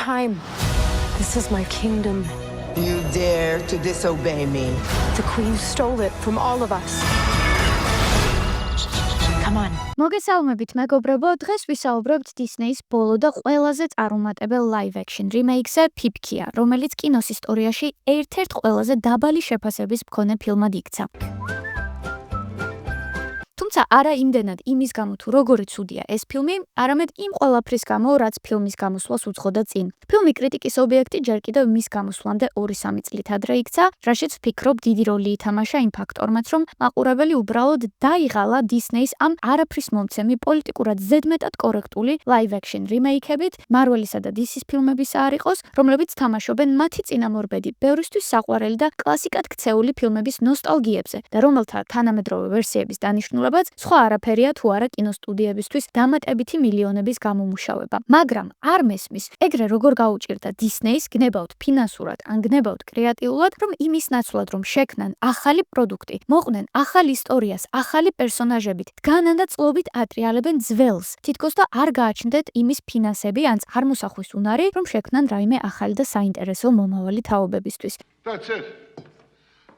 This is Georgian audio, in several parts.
time. This is my kingdom. You dare to disobey me. The queen stole it from all of us. Come on. მოგესალმებით მეგობრებო, დღეს ვისაუბრებთ Disney-ის ბოლო და ყველაზე წარუმატებელ live action remake-ზე Pipkia, რომელიც კინოს ისტორიაში ერთ-ერთ ყველაზე დაბალი შეფასების მქონე ფილმად იქცა. თუმცა არა იმდენად იმის გამო თუ როგორი ცუდია ეს ფილმი, არამედ იმ ყველაფრის გამო, რაც ფილმის გამოსვლას უძღოდა წინ. ფილმი კრიტიკის ობიექტი ჯერ კიდევ მის გამოსვლამდე 2-3 წლით ადრე იქცა, რაშიც ვფიქრობ დიდი როლი ითამაშა იმ ფაქტორმაც, რომ მაყურებელი უბრალოდ დაიღალა Disney-ის ამ არაფრის მომცემი პოლიტიკურად ზედმეტად კორექტული live action remake-ებით, Marvel-ისა და DC-ის ფილმებისა არ იყოს, რომლებიც თამაშობენ მათი წინამორბედი, ბევრისთვის საყვარელი და კლასიკად ქცეული ფილმების ნოსტალგიებზე და რომელთა თანამედროვე ვერსიების დანიშნულებაც სხვა არაფერია თუ არა კინოსტუდიებისთვის დამატებითი მილიონების გამომუშავება. მაგრამ არ მესმის, ეგრე როგორ გაუჭირდა Disney-ს გნებავთ ფინანსურად ან გნებავთ კრეატიულად, რომ იმის ნაცვლად რომ შექმნან ახალი პროდუქტი, მოყვნენ ახალ ისტორიას, ახალი პერსონაჟებით, დგანან და წლობით ატრიალებენ ძველს. თითქოს და არ გააჩნდეთ იმის ფინანსები ან წარმოსახვის უნარი, რომ შექმნან რაიმე ახალი და საინტერესო მომავალი თაობებისთვის. That's it.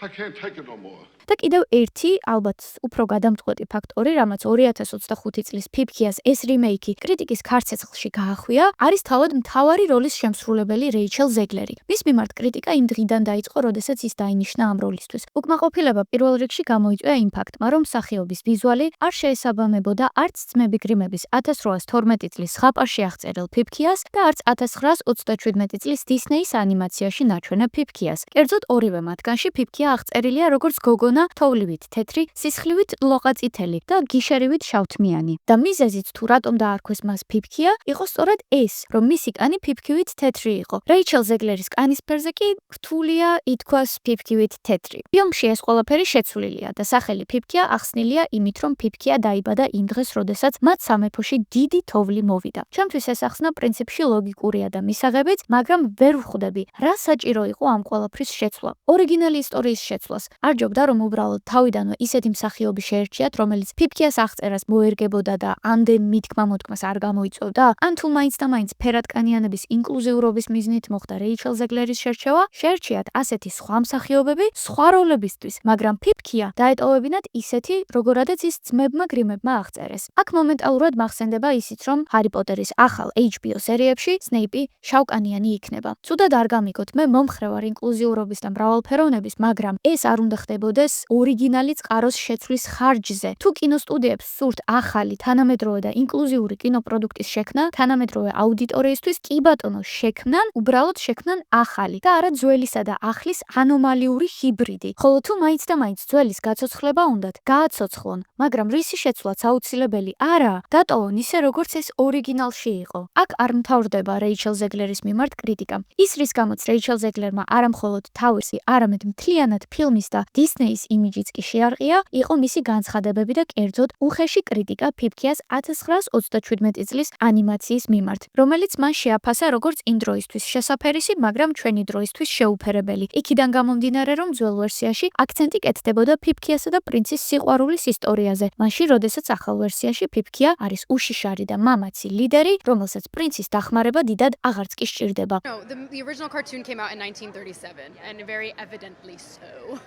I can't take it no more. და კიდევ ერთი, ალბათ უფრო გადამწყვეტი ფაქტორი, რამაც 2025 წლის Pipkias ეს რიმეიკი კრიტიკის ქარცეცხლში გაახვია, არის თავად მთავარი როლის შემსრულებელი Rachel Zegler. მის მიმართ კრიტიკა იმ დღიდან დაიწყო, როდესაც ის დაინიშნა ამ როლისთვის. უკმაყოფილება პირველ რიგში გამოიწვია იმ ფაქტმა, რომ მსახიობის ვიზუალი არ შეესაბამებოდა არც ძმები გრიმების 1812 წლის ზღაპარში აღწერილ Pipkias და არც 1927 წლის Disney-ის ანიმაციაში ნაჩვენებ Pipkias. კერძოდ ორივე მათგანში Pipkia აღწერილია როგორც გოგონა თოვლივით თეთრი, სისხლივით ლოყაწითელი და გიშერივით შავთმიანი. და მიზეზით თუ რატომ დაარქვეს მას Pipkia, იყო სწორედ ეს, რომ მისი კანი ფიფქივით თეთრი იყო. Rachel Zegler-ის კანის ფერზე კი რთულია ითქვას ფიფქივით თეთრი. ფილმში ეს ყველაფერი შეცვლილია და სახელი Pipkia ახსნილია იმით, რომ Pipkia დაიბადა იმ დღეს, როდესაც მათ სამეფოში დიდი თოვლი მოვიდა. ჩემთვის ეს ახსნა პრინციპში ლოგიკურია და მისაღებიც, მაგრამ ვერ ვხვდები, რა საჭირო იყო ამ ყველაფრის შეცვლა. ორიგინალი ისტორიის შეცვლას. არ ჯობდა რომ უბრალოდ თავიდანვე ისეთი მსახიობი შეერჩიათ, რომელიც Pipkias აღწერას მოერგებოდა და ამდენ მითქმა-მოთქმას არ გამოიწვევდა, ან თუ მაინც და მაინც ფერადკანიანების ინკლუზიურობის მიზნით მოხდა Rachel Zegler-ის შერჩევა, შეერჩიათ ასეთი სხვა მსახიობები სხვა როლებისთვის, მაგრამ Pipkia დაეტოვებინათ ისეთი, როგორადაც ის ძმებმა გრიმებმა აღწერეს. აქ მომენტალურად მახსენდება ისიც, რომ Harry Potter-ის ახალ HBO სერიებში Snape შავკანიანი იქნება. ცუდად არ გამიგოთ, მე მომხრე ვარ ინკლუზიურობის და მრავალფეროვნების, მაგრამ ეს არ უნდა ხდებოდეს ორიგინალი წყაროს შეცვლის ხარჯზე. თუ კინოსტუდიებს სურთ ახალი, თანამედროვე და ინკლუზიური კინოპროდუქტის შექმნა, თანამედროვე აუდიტორიისთვის კი ბატონო შექმნან, უბრალოდ შექმნან ახალი და არა ძველისა და ახლის ანომალიური ჰიბრიდი. ხოლო თუ მაინც და მაინც ძველის გაცოცხლება უნდათ, გააცოცხლონ, მაგრამ რისი შეცვლაც აუცილებელი არა, დატოვონ ისე როგორც ეს ორიგინალში იყო. აქ არ მთავრდება Rachel Zegler-ის მიმართ კრიტიკა. ის რის გამოც Rachel Zegler-მა არა მხოლოდ თავისი, არამედ მთლიანად ფილმის და Disney-ის იმიჯიც კი შეარყია, იყო მისი განცხადებები და კერძოდ უხეში კრიტიკა Pipkias 1927 წლის ანიმაციის მიმართ, რომელიც მან შეაფასა როგორც იმ დროისთვის შესაფერისი, მაგრამ ჩვენი დროისთვის შეუფერებელი. იქიდან გამომდინარე, რომ ძველ ვერსიაში აქცენტი კეთდებოდა Pipkias-სა და პრინცის სიყვარულის ისტორიაზე, მაშინ როდესაც ახალ ვერსიაში Pipkia არის უშიშარი და მამაცი ლიდერი, რომელსაც პრინცის დახმარება დიდად აღარც კი სჭირდება. No, the original cartoon came out in 1937, and very evidently so.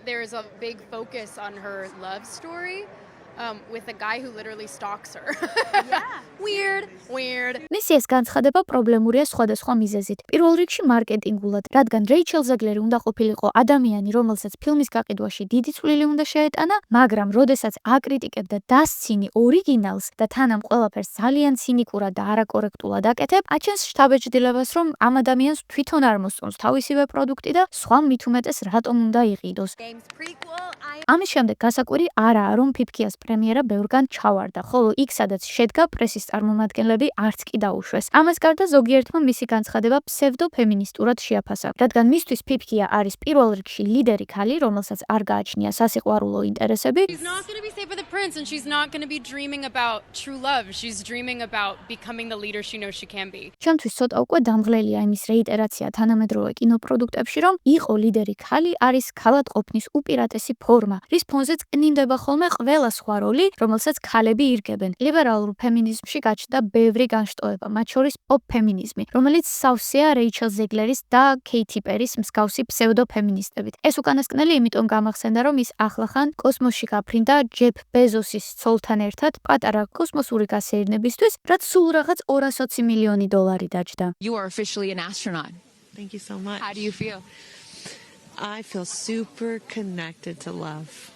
There's a big focus on her love story with a guy who literally stalks her. Yeah. Weird. მისი ეს განცხადება პრობლემურია სხვადასხვა მიზეზით. პირველ რიგში მარკეტინგულად, რადგან Rachel Zegler უნდა ყოფილიყო ადამიანი, რომელსაც ფილმის გაყიდვაში დიდი წვლილი უნდა შეეტანა, მაგრამ როდესაც აკრიტიკებდა დასცინი ორიგინალს და თან ამ ყველაფერს ძალიან ცინიკურად და არაკორექტულად აკეთებ, აჩენს შთაბეჭდილებას, რომ ამ ადამიანს თვითონ არ მოსწონს თავისივე პროდუქტი და სხვა მით უმეტეს რატომ უნდა იყიდოს. ამის შემდეგ გასაკვირი არაა, რომ Pipkias პრემიერა ბევრგან ჩავარდა, ხოლო იქ სადაც შედგა პრესის წარმომადგენლები არც კი დაუშვეს. ამას გარდა ზოგიერთმა მისი განცხადება ფსევდოფემინისტურად შეაფასა, რადგან მისთვის Pipkia არის პირველ რიგში ლიდერი ქალი, რომელსაც არ გააჩნია სასიყვარულო ინტერესები. She's not going to be safe with the prince, and she's not going to be dreaming about true love. She's dreaming about becoming the leader she knows she can be. ჩემთვის ცოტა უკვე დამღლელია იმის რეიტერაცია თანამედროვე კინოპროდუქტებში, რომ იყო ლიდერი ქალი არის ქალად ყოფნის უპირატესი ფორმა. რის ფონზეც ყნინდება ხოლმე ყველა სხვა როლი, რომელსაც ქალები ირგებენ. ლიბერალურ ფემინიზმში გაჩნდა ბევრი განშტოება, მათ შორის პოპ ფემინიზმი, რომელიც სავსეა რეიჩელ ზეგლერის და კეითი პერის მსგავსი ფსევდოფემინისტებით. ეს უკანასკნელი იმიტომ გამახსენდა, რომ ის ახლახან კოსმოსში გაფრინდა ჯეფ ბეზოსის ცოლთან ერთად პატარა კოსმოსური გასეირნებისთვის, რაც სულ რაღაც 220 მილიონი დოლარი დაჯდა. You are officially an astronaut. Thank you so much. How do you feel? I feel super connected to love.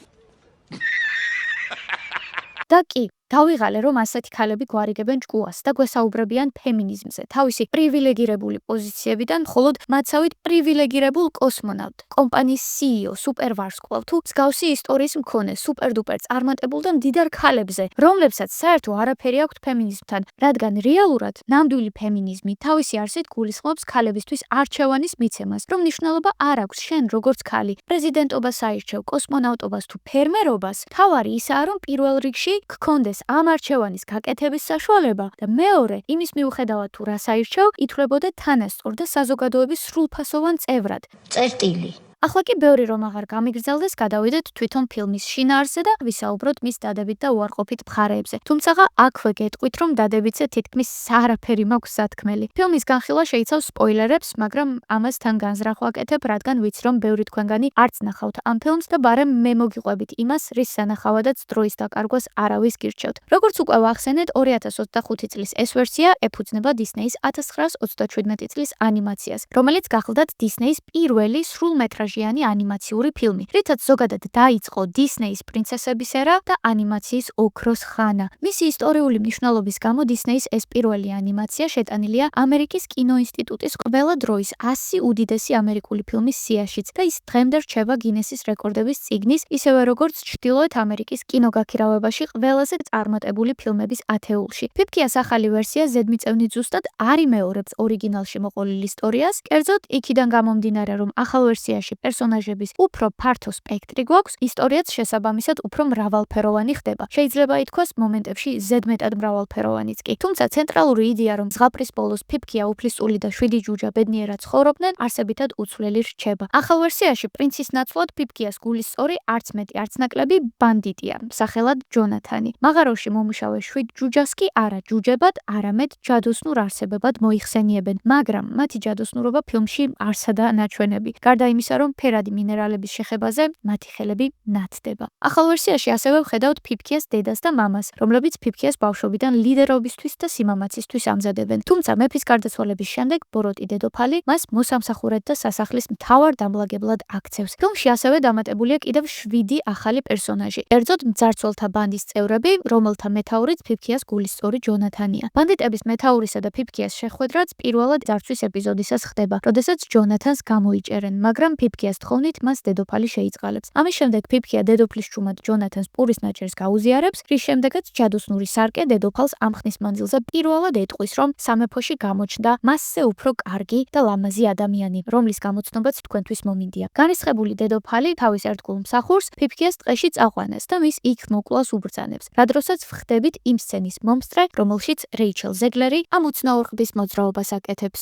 და კი, დავიღალე, რომ ასეთი ქალები გვარიგებენ ჭკუას და გვესაუბრებიან ფემინიზმზე, თავისი პრივილეგირებული პოზიციებიდან, მხოლოდ მათსავით პრივილეგირებულ კოსმონავტ, კომპანიის CEO, სუპერვარსკვლავ თუ მსგავსი ისტორიის მქონე, სუპერდუპერ წარმატებულ და მდიდარ ქალებზე, რომლებსაც საერთო არაფერი აქვთ ფემინიზმთან, რადგან რეალურად ნამდვილი ფემინიზმი თავისი არსით გულისხმობს ქალებისთვის არჩევანის მიცემას, რომ მნიშვნელობა არ აქვს შენ როგორც ქალი, პრეზიდენტობას აირჩევ, კოსმონავტობას თუ ფერმერობას, თავარი ისაა, რომ პირველ რიგში გქონდეს ამ არჩევანის გაკეთების საშუალება და მეორე, იმის მიუხედავად თუ რას აირჩევ, ითვლებოდე თანასწორ და საზოგადოების სრულფასოვან წევრად. წერტილი. ახლა კი ბევრი რომ აღარ გამიგრძელდეს, გადავიდეთ თვითონ ფილმის შინაარსზე და ვისაუბროთ მის დადებით და უარყოფით მხარეებზე. თუმცა აქვე გეტყვით, რომ დადებითზე თითქმის არაფერი მაქვს სათქმელი. ფილმის განხილვა შეიცავს სპოილერებს, მაგრამ ამას თან განზრახვა აკეთებ, რადგან ვიცი, რომ ბევრი თქვენგანი არც ნახავთ ამ ფილმს და ბარემ მე მოგიყვებით იმას, რის სანახავადაც დროის დაკარგვას არავის გირჩევთ. როგორც უკვე ვახსენეთ, 2025 წლის ეს ვერსია ეფუძნება დისნეის 1937 წლის ანიმაციას, რომელიც გახლდათ დისნეის პირველი სრულმეტრაჟიანი ანიმაციური ფილმი, რითაც ზოგადად დაიწყო დისნეის პრინცესების ერა და ანიმაციის ოქროს ხანა. მისი ისტორიული მნიშვნელობის გამო დისნეის ეს პირველი ანიმაცია შეტანილია ამერიკის კინოინსტიტუტის ყველა დროის 100 უდიდესი ამერიკული ფილმის სიაშიც და ის დღემდე რჩება გინესის რეკორდების წიგნის, ისევე როგორც ჩრდილოეთ ამერიკის კინოგაქირავებაში ყველაზე წარმატებული ფილმების ათეულში. ფიფქიას ახალი ვერსია ზედმიწევნით ზუსტად არ იმეორებს ორიგინალში მოყოლილ ისტორიას, კერძოდ იქიდან გამომდინარე, რომ ახალ ვერსიაში პერსონაჟების უფრო ფართო სპექტრი გვაქვს, ისტორიაც შესაბამისად უფრო მრავალფეროვანი ხდება. შეიძლება ითქვას მომენტებში ზედმეტად მრავალფეროვანიც კი. თუმცა ცენტრალური იდეა, რომ ზღაპრის ბოლოს ფიფქია უფლისწული და 7 ჯუჯა ბედნიერად ცხოვრობდნენ, არსებითად უცვლელი რჩება. ახალ ვერსიაში პრინცის ნაცვლად ფიფქიას გულისწორი არც მეტი არც ნაკლები ბანდიტია, სახელად ჯონათანი. მაღაროში მომუშავე 7 ჯუჯას კი არა ჯუჯებად, არამედ ჯადოსნურ არსებებად მოიხსენიებენ, მაგრამ მათი ჯადოსნურობა ფილმში არსადაა ნაჩვენები. გარდა იმისა, რომ ფერადი მინერალების შეხებაზე მათი ხელები ნათდება. ახალ ვერსიაში ასევე ვხედავთ ფიფქიას დედას და მამას, რომლებიც ფიფქიას ბავშვობიდან ლიდერობისთვის და სიმამაცისთვის ამზადებენ. თუმცა მეფის გარდაცვალების შემდეგ ბოროტი დედოფალი მას მოსამსახურედ და სასახლის მთავარ დამლაგებლად აქცევს. ფილმში ასევე დამატებულია კიდევ 7 ახალი პერსონაჟი. კერძოდ მძარცველთა ბანდის წევრები, რომელთა მეთაურიც ფიფქიას გულისწორი ჯონათანია. ბანდიტების მეთაურისა და ფიფქიას შეხვედრაც პირველად ძარცვის ეპიზოდისას ხდება, როდესაც ჯონათანს გამოიჭერენ, მაგრამ ფიფქიას თხოვნით მას დედოფალი შეიწყალებს. ამის შემდეგ ფიფქია დედოფლის ჩუმად ჯონათანს პურის ნაჭერს გაუზიარებს, რის შემდეგაც ჯადოსნური სარკე დედოფალს ამ ხნის მანძილზე პირველად ეტყვის, რომ სამეფოში გამოჩნდა მასზე უფრო კარგი და ლამაზი ადამიანი, რომლის გამოცნობაც თქვენთვის მომინდია. განრისხებული დედოფალი თავის ერთგულ მსახურს ფიფქიას ტყეში წაყვანეს და მის იქ მოკვლას უბრძანებს. რა დროსაც ვხდებით იმ სცენის მომსწრე, რომელშიც რეიჩელ ზეგლერი ამ უცნაურ ყბის მოძრაობას აკეთებს.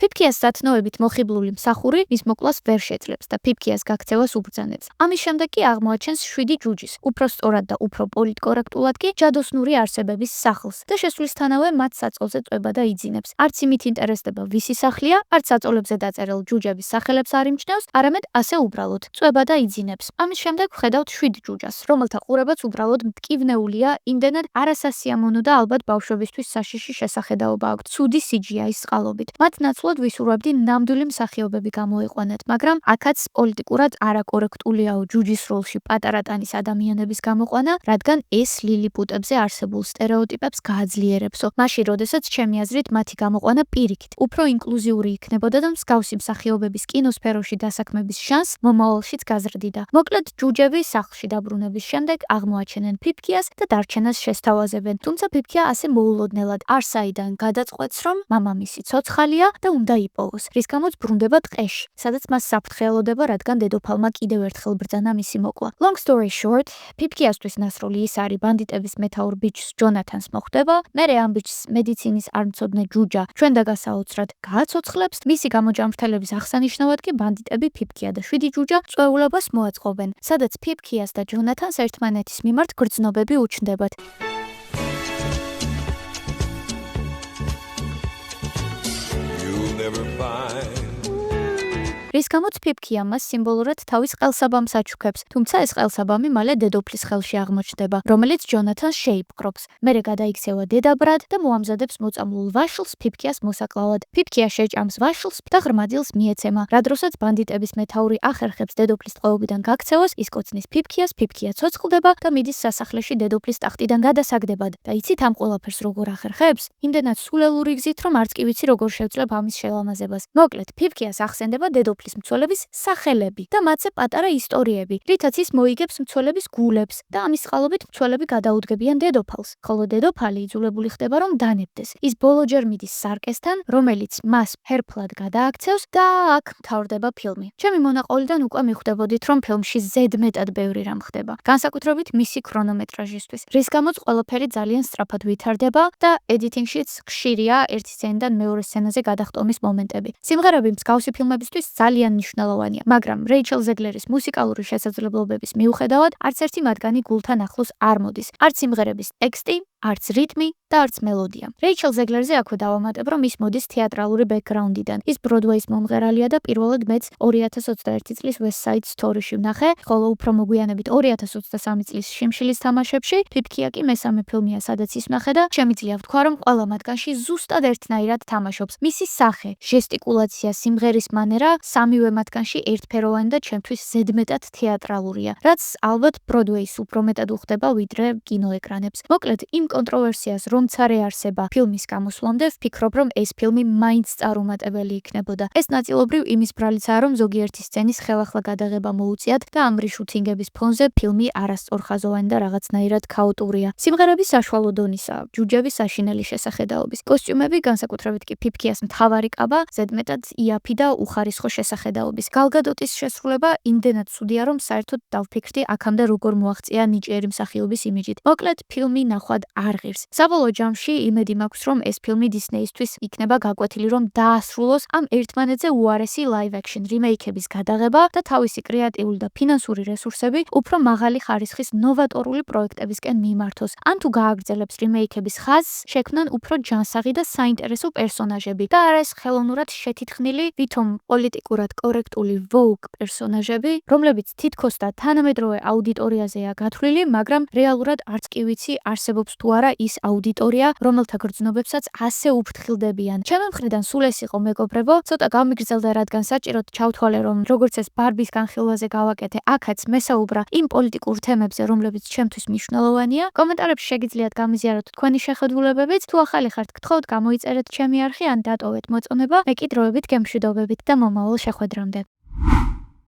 ფიფქიას სათნოებით მოხიბლული მსახური მის მოკვლას ვერ შეძლებს და ფიფქიას გაქცევას უბრძანებს. ამის შემდეგ კი აღმოაჩენს 7 ჯუჯის, უფრო სწორად და უფრო პოლიტკორექტულად კი ჯადოსნური არსებების სახლს და შესვლისთანავე მათ საწოლზე წვება და იძინებს. არც იმით ინტერესდება ვისი სახლია, არც საწოლებზე დაწერილ ჯუჯების სახელებს არ იმჩნევს, არამედ ასე უბრალოდ წვება და იძინებს. ამის შემდეგ ვხედავთ 7 ჯუჯას, რომელთა ყურებაც უბრალოდ მტკივნეულია, იმდენად არასასიამოვნო და ალბათ ბავშვებისთვის საშიში შესახედაობა აქვთ ცუდი CGI-ის წყალობით. მათ ნაცვლად ვისურვებდი ნამდვილი მსახიობები გამოიყვანათ, მაგრამ აქაც პოლიტიკურად არაკორექტულიაო ჯუჯის როლში პატარა ტანის ადამიანების გამოყვანა, რადგან ეს ლილიპუტებზე არსებულ სტერეოტიპებს გააძლიერებსო. მაშინ, როდესაც ჩემი აზრით მათი გამოყვანა პირიქით უფრო ინკლუზიური იქნებოდა და მსგავსი მსახიობების კინოსფეროში დასაქმების შანსს მომავალშიც გაზრდიდა. მოკლედ, ჯუჯები სახლში დაბრუნების შემდეგ აღმოაჩენენ ფიფქიას და დარჩენას შესთავაზებენ. თუმცა ფიფქია ასე მოულოდნელად არ საიდან გადაწყვეტს, რომ მამამისი ცოცხალია და უნდა იპოვოს, რის გამოც ბრუნდება ტყეში, სადაც მას საფრთხე ელოდება, რადგან დედოფალმა კიდევ ერთხელ ბრძანა მისი მოკლა. Long story short, ფიფქიასთვის ნასროლი ის არის ბანდიტების მეთაურ ბიჭს ჯონათანს მოხვდება, მერე ამ ბიჭს მედიცინის არმცოდნე ჯუჯა ჩვენდა გასაოცრად გააცოცხლებს, მისი გამოჯამრთელების აღსანიშნავად კი ბანდიტები ფიფქია და 7 ჯუჯა წვეულებას მოაწყობენ, სადაც ფიფქიას და ჯონათანს ერთმანეთის მიმართ გრძნობები უჩნდებათ. You'll never find. რის გამოც ფიფქია მას სიმბოლურად თავის ყელსაბამს აჩუქებს, თუმცა ეს ყელსაბამი მალე დედოფლის ხელში აღმოჩნდება, რომელიც ჯონათანს შეიპყრობს. მერე გადაიქცევა დედაბრად და მოამზადებს მოწამლულ ვაშლს ფიფქიას მოსაკლავად. ფიფქია შეჭამს ვაშლს და ღრმა დილს მიეცემა, რა დროსაც ბანდიტების მეთაური ახერხებს დედოფლის ტყვეობიდან გაქცევას, ის კოცნის ფიფქიას, ფიფქია ცოცხლდება და მიდის სასახლეში დედოფლის ტახტიდან გადასაგდებად. და იცით ამ ყველაფერს როგორ ახერხებს? იმდენად სულელური გზით, რომ არც კი ვიცი როგორ შევძლებ ამის შელამაზებას. მოკლედ, ფიფქიას ახსენდება დედოფლის მცველების სახელები და მათზე პატარა ისტორიები, რითაც ის მოიგებს მცველების გულებს და ამის წყალობით მცველები გადაუდგებიან დედოფალს, ხოლო დედოფალი იძულებული ხდება რომ დანებდეს. ის ბოლოჯერ მიდის სარკესთან, რომელიც მას ჰერფლად გადააქცევს და აქ მთავრდება ფილმი. ჩემი მონაყოლიდან უკვე მიხვდებოდით, რომ ფილმში ზედმეტად ბევრი რამ ხდება, განსაკუთრებით მისი ქრონომეტრაჟისთვის, რის გამოც ყველაფერი ძალიან სწრაფად ვითარდება და ედიტინგშიც ხშირია ერთი სცენიდან მეორე სცენაზე გადახტომის მომენტები. სიმღერები მსგავსი ფილმებისთვის ძალიან მნიშვნელოვანია, მაგრამ რეიჩელ ზეგლერის მუსიკალური შესაძლებლობების მიუხედავად, არც ერთი მათგანი გულთან ახლოს არ მოდის. არც სიმღერების ტექსტი, არც რიტმი და არც მელოდია. რეიჩელ ზეგლერზე აქვე დავამატებ, რომ ის მოდის თეატრალური ბექგრაუნდიდან. ის ბროდვეის მომღერალია და პირველად მეც 2021 წლის West Side Story-ში ვნახე, ხოლო უფრო მოგვიანებით 2023 წლის შიმშილის თამაშებში, ფიფქია კი მესამე ფილმია, სადაც ის ვნახე და შემიძლია ვთქვა, რომ ყველა მათგანში ზუსტად ერთნაირად თამაშობს. მისი სახე, ჟესტიკულაცია, სიმღერის მანერა სამივე მათგანში ერთფეროვანი და ჩემთვის ზედმეტად თეატრალურია, რაც ალბათ ბროდვეის უფრო მეტად უხდება ვიდრე კინოეკრანებს. მოკლედ, იმ კონტროვერსიას რომც არ ეარსება ფილმის გამოსვლამდე, ვფიქრობ, რომ ეს ფილმი მაინც წარუმატებელი იქნებოდა. ეს ნაწილობრივ იმის ბრალიცაა, რომ ზოგიერთი სცენის ხელახლა გადაღება მოუწიათ და ამ რიშუთინგების ფონზე ფილმი არასწორხაზოვანი და რაღაცნაირად ქაოტურია. სიმღერები საშუალო დონისაა, ჯუჯები საშინელი შესახედაობის. კოსტიუმები, განსაკუთრებით კი ფიფქიას მთავარი კაბა, ზედმეტად იაფი და უხარისხო შესახედაობის. გალგადოტის შესრულება იმდენად ცუდია, რომ საერთოდ დავფიქრდი აქამდე როგორ მოაღწია ნიჭიერი მსახიობის იმიჯით. მოკლედ, ფილმი ნახვად არ ღირს. საბოლოო ჯამში იმედი მაქვს, რომ ეს ფილმი დისნეისთვის იქნება გაკვეთილი, რომ დაასრულოს ამ ერთმანეთზე უარესი live action რიმეიქების გადაღება და თავისი კრეატიული და ფინანსური რესურსები უფრო მაღალი ხარისხის ნოვატორული პროექტებისკენ მიმართოს. ან თუ გააგრძელებს რიმეიქების ხაზს, შექმნან უფრო ჯანსაღი და საინტერესო პერსონაჟები და არა ეს ხელოვნურად შეთითხნილი, ვითომ პოლიტიკურად კორექტული Vogue პერსონაჟები, რომლებიც თითქოს და თანამედროვე აუდიტორიაზეა გათვლილი, მაგრამ რეალურად არც კი ვიცი არსებობს თუ არა ის აუდიტორია, რომელთა გრძნობებსაც ასე უფრთხილდებიან. ჩემი მხრიდან სულ ეს იყო, მეგობრებო, ცოტა გამიგრძელდა, რადგან საჭიროდ ჩავთვალე, რომ როგორც ეს ბარბის განხილვაზე გავაკეთე, აქაც მესაუბრა იმ პოლიტიკურ თემებზე, რომლებიც ჩემთვის მნიშვნელოვანია. კომენტარებში შეგიძლიათ გამიზიაროთ თქვენი შეხედულებებიც, თუ ახალი ხართ, გთხოვთ გამოიწერეთ ჩემი არხი ან დატოვეთ მოწონება, მე კი დროებით გემშვიდობებით და მომავალ შეხვედრამდე.